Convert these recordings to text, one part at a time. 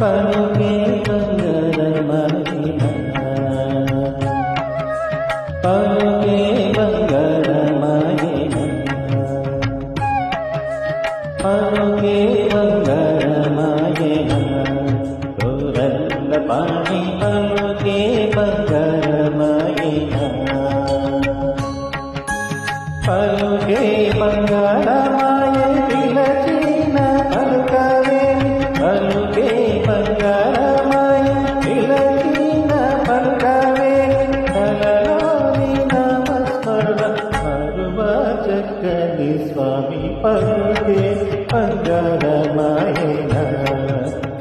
పలుకే బంగారమాయన పలుకే బంగారమాయన పలుకే బంగారమాయన తోరల్ల పాణి పలుకే బంగారమాయన పలుకే బంగారమాయన పిలచిన పలుకవే పలుకే బంగారమాయన పిలచిన పలుకవే కలలోని నామస్మరణ మరువా చక్కని స్వామి పలుకే బంగారమాయన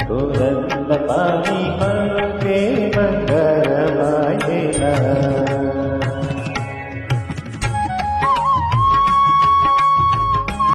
తోరల్ల పాణి పలుకే బంగారమాయన